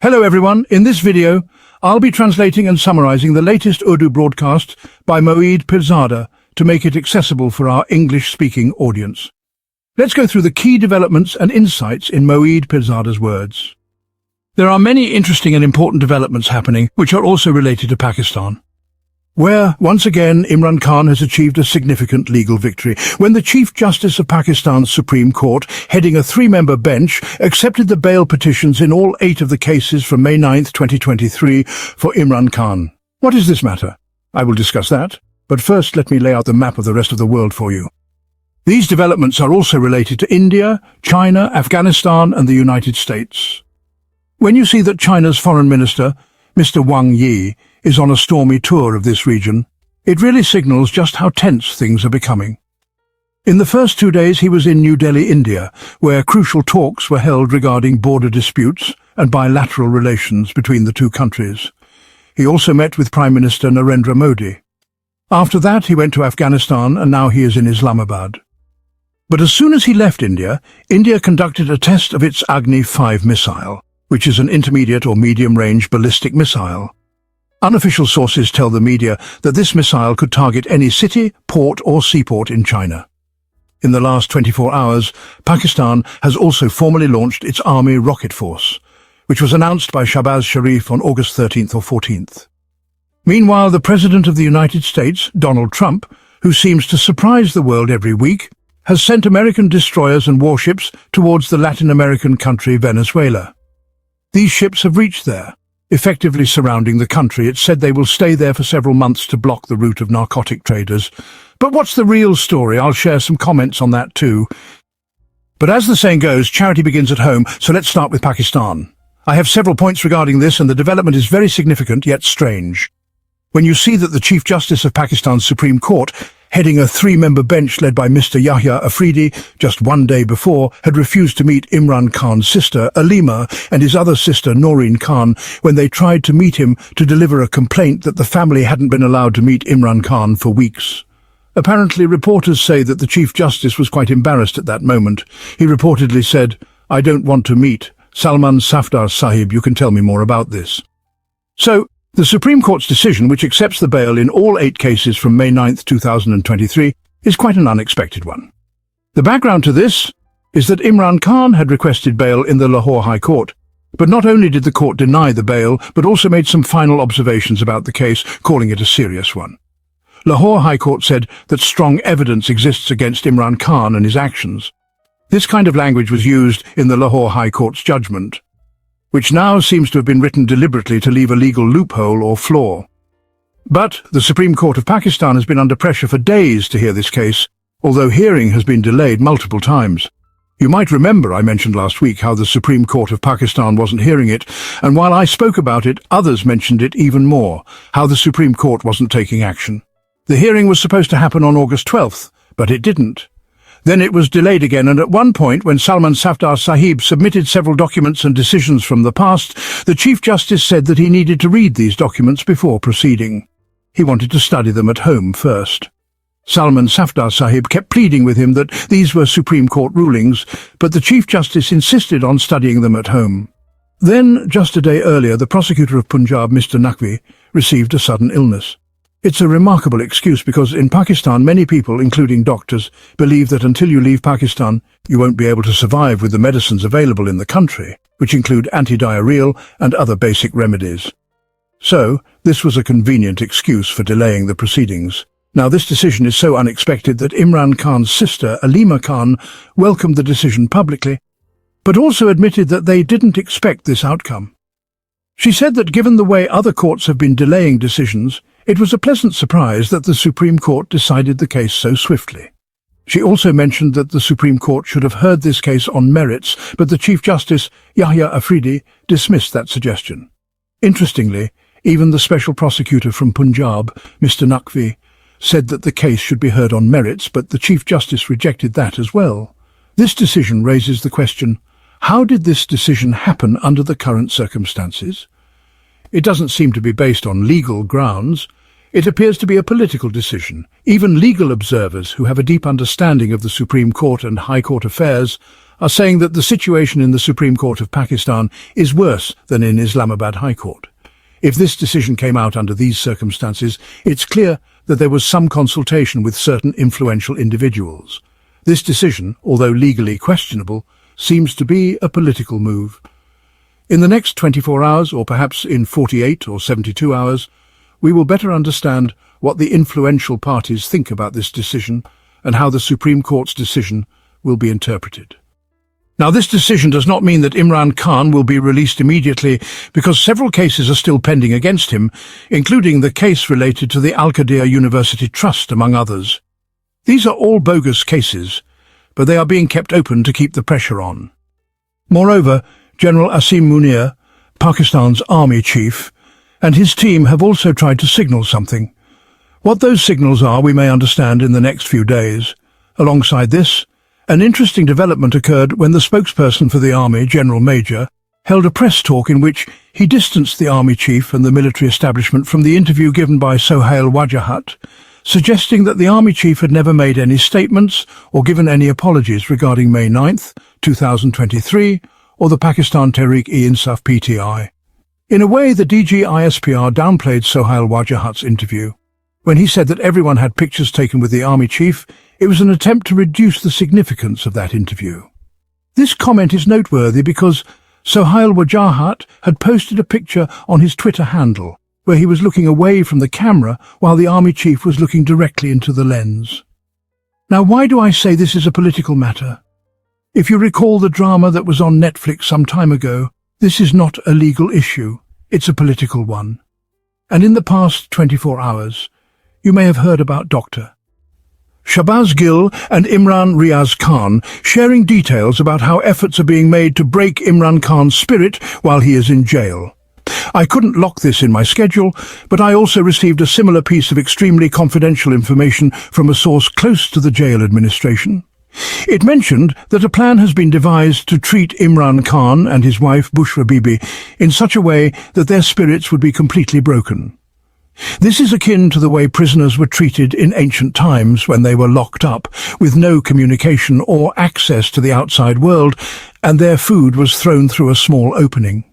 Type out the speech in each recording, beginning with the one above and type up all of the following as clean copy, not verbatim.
Hello everyone, in this video, I'll be translating and summarizing the latest Urdu broadcast by Moeed Pirzada to make it accessible for our English-speaking audience. Let's go through the key developments and insights in Moeed Pirzada's words. There are many interesting and important developments happening, which are also related to Pakistan, where, once again, Imran Khan has achieved a significant legal victory when the Chief Justice of Pakistan's Supreme Court, heading a three-member bench, accepted the bail petitions in all 8 of the cases from May 9, 2023 for Imran Khan. What is this matter? I will discuss that, but first let me lay out the map of the rest of the world for you. These developments are also related to India, China, Afghanistan and the United States. When you see that China's Foreign Minister, Mr. Wang Yi, is on a stormy tour of this region, it really signals just how tense things are becoming. In the first 2 days he was in New Delhi, India, where crucial talks were held regarding border disputes and bilateral relations between the two countries. He also met with Prime Minister Narendra Modi. After that he went to Afghanistan and now he is in Islamabad. But as soon as he left India, India conducted a test of its Agni 5 missile, which is an intermediate or medium-range ballistic missile. Unofficial sources tell the media that this missile could target any city, port or seaport in China. In the last 24 hours, Pakistan has also formally launched its Army Rocket Force, which was announced by Shahbaz Sharif on August 13th or 14th. Meanwhile, the President of the United States, Donald Trump, who seems to surprise the world every week, has sent American destroyers and warships towards the Latin American country Venezuela. These ships have reached there, effectively surrounding the country. It's said they will stay there for several months to block the route of narcotic traders. But what's the real story? I'll share some comments on that too. But as the saying goes, charity begins at home, so let's start with Pakistan. I have several points regarding this, and the development is very significant yet strange. When you see that the Chief Justice of Pakistan's Supreme Court, heading a 3-member bench led by Mr. Yahya Afridi, just 1 day before, had refused to meet Imran Khan's sister, Alima, and his other sister, Noreen Khan, when they tried to meet him to deliver a complaint that the family hadn't been allowed to meet Imran Khan for weeks. Apparently, reporters say that the Chief Justice was quite embarrassed at that moment. He reportedly said, "I don't want to meet. Salman Safdar Sahib, you can tell me more about this." So, the Supreme Court's decision, which accepts the bail in all 8 cases from May 9, 2023, is quite an unexpected one. The background to this is that Imran Khan had requested bail in the Lahore High Court, but not only did the court deny the bail, but also made some final observations about the case, calling it a serious one. Lahore High Court said that strong evidence exists against Imran Khan and his actions. This kind of language was used in the Lahore High Court's judgment, which now seems to have been written deliberately to leave a legal loophole or flaw. But the Supreme Court of Pakistan has been under pressure for days to hear this case, although hearing has been delayed multiple times. You might remember I mentioned last week how the Supreme Court of Pakistan wasn't hearing it, and while I spoke about it, others mentioned it even more, how the Supreme Court wasn't taking action. The hearing was supposed to happen on August 12th, but it didn't. Then it was delayed again, and at one point, when Salman Safdar Sahib submitted several documents and decisions from the past, the Chief Justice said that he needed to read these documents before proceeding. He wanted to study them at home first. Salman Safdar Sahib kept pleading with him that these were Supreme Court rulings, but the Chief Justice insisted on studying them at home. Then, just a day earlier, the prosecutor of Punjab, Mr. Naqvi, received a sudden illness. It's a remarkable excuse because in Pakistan many people, including doctors, believe that until you leave Pakistan you won't be able to survive with the medicines available in the country, which include anti-diarrheal and other basic remedies. So, this was a convenient excuse for delaying the proceedings. Now this decision is so unexpected that Imran Khan's sister, Alima Khan, welcomed the decision publicly, but also admitted that they didn't expect this outcome. She said that given the way other courts have been delaying decisions, it was a pleasant surprise that the Supreme Court decided the case so swiftly. She also mentioned that the Supreme Court should have heard this case on merits, but the Chief Justice, Yahya Afridi, dismissed that suggestion. Interestingly, even the Special Prosecutor from Punjab, Mr. Naqvi, said that the case should be heard on merits, but the Chief Justice rejected that as well. This decision raises the question, how did this decision happen under the current circumstances? It doesn't seem to be based on legal grounds. It appears to be a political decision. Even legal observers who have a deep understanding of the Supreme Court and High Court affairs are saying that the situation in the Supreme Court of Pakistan is worse than in Islamabad High Court. If this decision came out under these circumstances, it's clear that there was some consultation with certain influential individuals. This decision, although legally questionable, seems to be a political move. In the next 24 hours, or perhaps in 48 or 72 hours, we will better understand what the influential parties think about this decision and how the Supreme Court's decision will be interpreted. Now, this decision does not mean that Imran Khan will be released immediately, because several cases are still pending against him, including the case related to the Al-Qaeda University Trust, among others. These are all bogus cases, but they are being kept open to keep the pressure on. Moreover, General Asim Munir, Pakistan's army chief, and his team have also tried to signal something. What those signals are we may understand in the next few days. Alongside this, an interesting development occurred when the spokesperson for the army, General Major, held a press talk in which he distanced the army chief and the military establishment from the interview given by Sohail Wajahat, suggesting that the army chief had never made any statements or given any apologies regarding May 9th, 2023, or the Pakistan Tehreek-e-Insaf PTI. In a way, the DG-ISPR downplayed Sohail Wajahat's interview. When he said that everyone had pictures taken with the army chief, it was an attempt to reduce the significance of that interview. This comment is noteworthy because Sohail Wajahat had posted a picture on his Twitter handle where he was looking away from the camera while the army chief was looking directly into the lens. Now, why do I say this is a political matter? If you recall the drama that was on Netflix some time ago, this is not a legal issue, it's a political one. And in the past 24 hours, you may have heard about Dr. Shahbaz Gill and Imran Riaz Khan sharing details about how efforts are being made to break Imran Khan's spirit while he is in jail. I couldn't lock this in my schedule, but I also received a similar piece of extremely confidential information from a source close to the jail administration. It mentioned that a plan has been devised to treat Imran Khan and his wife Bushra Bibi in such a way that their spirits would be completely broken. This is akin to the way prisoners were treated in ancient times when they were locked up, with no communication or access to the outside world, and their food was thrown through a small opening.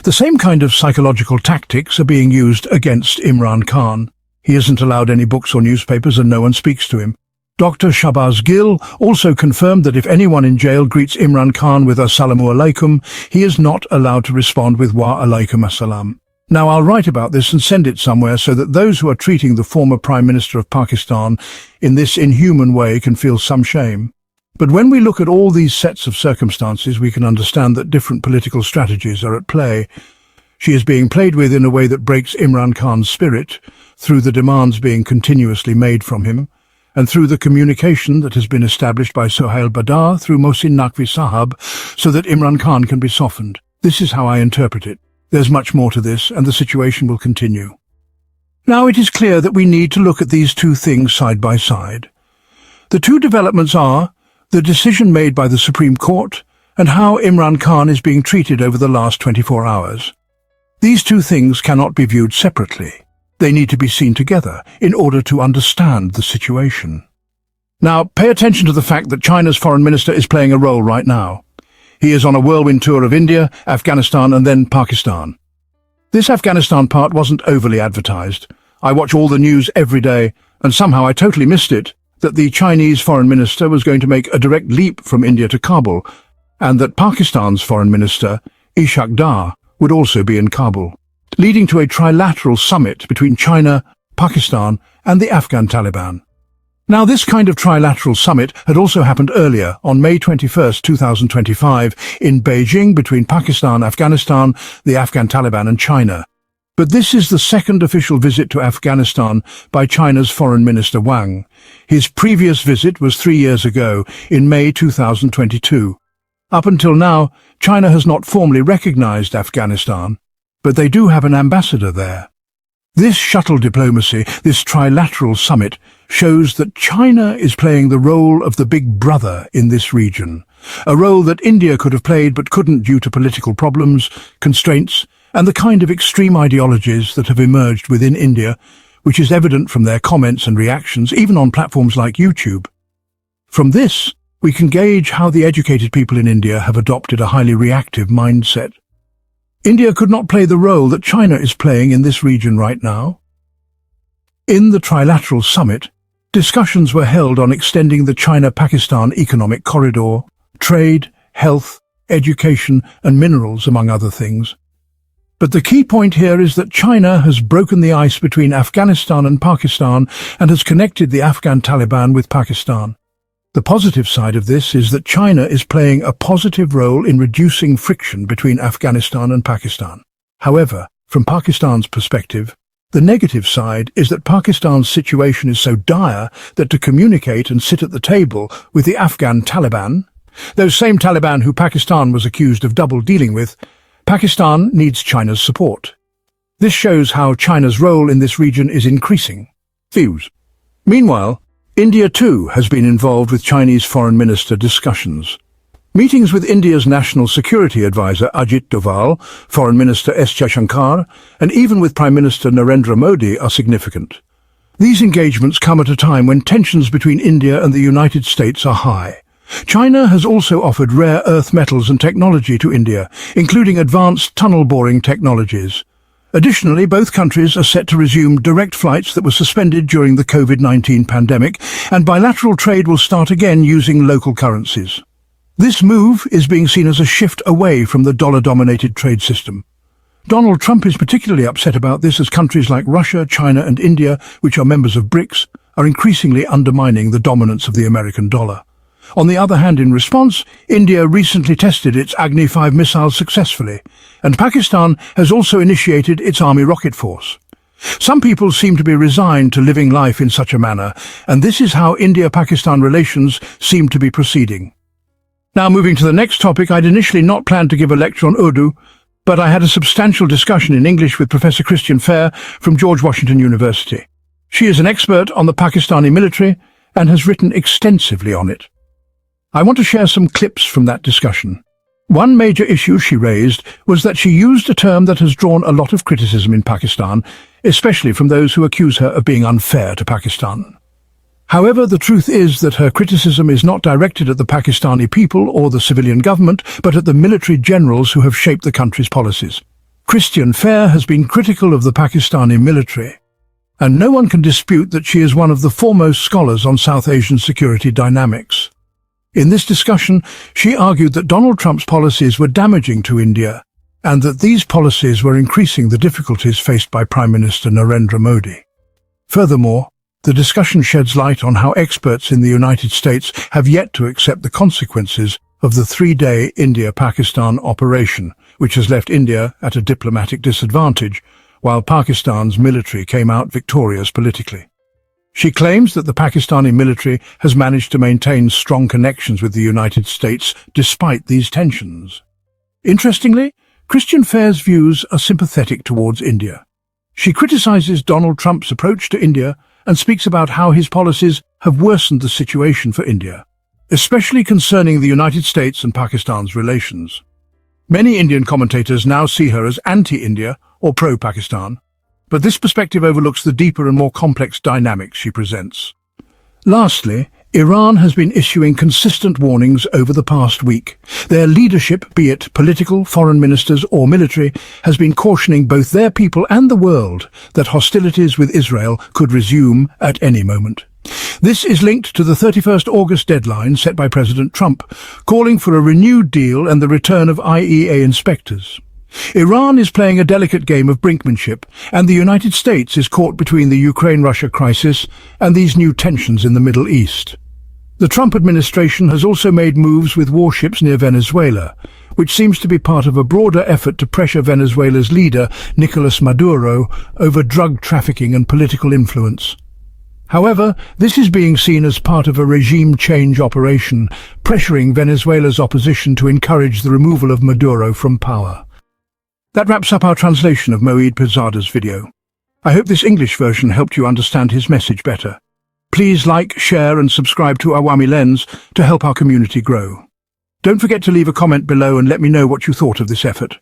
The same kind of psychological tactics are being used against Imran Khan. He isn't allowed any books or newspapers and no one speaks to him. Dr. Shahbaz Gill also confirmed that if anyone in jail greets Imran Khan with Assalamu alaikum, he is not allowed to respond with Wa alaikum assalam. Now, I'll write about this and send it somewhere so that those who are treating the former Prime Minister of Pakistan in this inhuman way can feel some shame. But when we look at all these sets of circumstances, we can understand that different political strategies are at play. She is being played with in a way that breaks Imran Khan's spirit, through the demands being continuously made from him, and through the communication that has been established by Sohail Badar through Mohsin Naqvi Sahab, so that Imran Khan can be softened. This is how I interpret it. There's much more to this, and the situation will continue. Now, it is clear that we need to look at these two things side by side. The two developments are the decision made by the Supreme Court and how Imran Khan is being treated over the last 24 hours. These two things cannot be viewed separately. They need to be seen together in order to understand the situation. Now, pay attention to the fact that China's foreign minister is playing a role right now. He is on a whirlwind tour of India, Afghanistan and then Pakistan. This Afghanistan part wasn't overly advertised. I watch all the news every day, and somehow I totally missed it, that the Chinese foreign minister was going to make a direct leap from India to Kabul, and that Pakistan's foreign minister, Ishaq Dar, would also be in Kabul, leading to a trilateral summit between China, Pakistan and the Afghan Taliban. Now, this kind of trilateral summit had also happened earlier, on May 21st, 2025, in Beijing between Pakistan, Afghanistan, the Afghan Taliban and China. But this is the second official visit to Afghanistan by China's Foreign Minister Wang. His previous visit was 3 years ago, in May 2022. Up until now, China has not formally recognized Afghanistan, but they do have an ambassador there. This shuttle diplomacy, this trilateral summit, shows that China is playing the role of the big brother in this region, a role that India could have played but couldn't due to political problems, constraints, and the kind of extreme ideologies that have emerged within India, which is evident from their comments and reactions, even on platforms like YouTube. From this, we can gauge how the educated people in India have adopted a highly reactive mindset. India could not play the role that China is playing in this region right now. In the Trilateral Summit, discussions were held on extending the China-Pakistan economic corridor, trade, health, education and minerals, among other things. But the key point here is that China has broken the ice between Afghanistan and Pakistan and has connected the Afghan Taliban with Pakistan. The positive side of this is that China is playing a positive role in reducing friction between Afghanistan and Pakistan. However, from Pakistan's perspective, the negative side is that Pakistan's situation is so dire that to communicate and sit at the table with the Afghan Taliban, those same Taliban who Pakistan was accused of double dealing with, Pakistan needs China's support. This shows how China's role in this region is increasing. Views. Meanwhile, India too has been involved with Chinese foreign minister discussions. Meetings with India's National Security Advisor Ajit Doval, Foreign Minister S. Jaishankar, and even with Prime Minister Narendra Modi are significant. These engagements come at a time when tensions between India and the United States are high. China has also offered rare earth metals and technology to India, including advanced tunnel boring technologies. Additionally, both countries are set to resume direct flights that were suspended during the COVID-19 pandemic, and bilateral trade will start again using local currencies. This move is being seen as a shift away from the dollar-dominated trade system. Donald Trump is particularly upset about this as countries like Russia, China and India, which are members of BRICS, are increasingly undermining the dominance of the American dollar. On the other hand, in response, India recently tested its Agni 5 missiles successfully, and Pakistan has also initiated its army rocket force. Some people seem to be resigned to living life in such a manner, and this is how India-Pakistan relations seem to be proceeding. Now moving to the next topic, I'd initially not planned to give a lecture on Urdu, but I had a substantial discussion in English with Professor Christian Fair from George Washington University. She is an expert on the Pakistani military and has written extensively on it. I want to share some clips from that discussion. One major issue she raised was that she used a term that has drawn a lot of criticism in Pakistan, especially from those who accuse her of being unfair to Pakistan. However, the truth is that her criticism is not directed at the Pakistani people or the civilian government, but at the military generals who have shaped the country's policies. Christian Fair has been critical of the Pakistani military, and no one can dispute that she is one of the foremost scholars on South Asian security dynamics. In this discussion, she argued that Donald Trump's policies were damaging to India, and that these policies were increasing the difficulties faced by Prime Minister Narendra Modi. Furthermore, the discussion sheds light on how experts in the United States have yet to accept the consequences of the three-day India-Pakistan operation, which has left India at a diplomatic disadvantage, while Pakistan's military came out victorious politically. She claims that the Pakistani military has managed to maintain strong connections with the United States despite these tensions. Interestingly, Christian Fair's views are sympathetic towards India. She criticizes Donald Trump's approach to India and speaks about how his policies have worsened the situation for India, especially concerning the United States and Pakistan's relations. Many Indian commentators now see her as anti-India or pro-Pakistan, but this perspective overlooks the deeper and more complex dynamics she presents. Lastly, Iran has been issuing consistent warnings over the past week. Their leadership, be it political, foreign ministers or military, has been cautioning both their people and the world that hostilities with Israel could resume at any moment. This is linked to the 31st August deadline set by President Trump, calling for a renewed deal and the return of IEA inspectors. Iran is playing a delicate game of brinkmanship, and the United States is caught between the Ukraine-Russia crisis and these new tensions in the Middle East. The Trump administration has also made moves with warships near Venezuela, which seems to be part of a broader effort to pressure Venezuela's leader, Nicolas Maduro, over drug trafficking and political influence. However, this is being seen as part of a regime change operation, pressuring Venezuela's opposition to encourage the removal of Maduro from power. That wraps up our translation of Moeed Pirzada's video. I hope this English version helped you understand his message better. Please like, share and subscribe to Awami Lens to help our community grow. Don't forget to leave a comment below and let me know what you thought of this effort.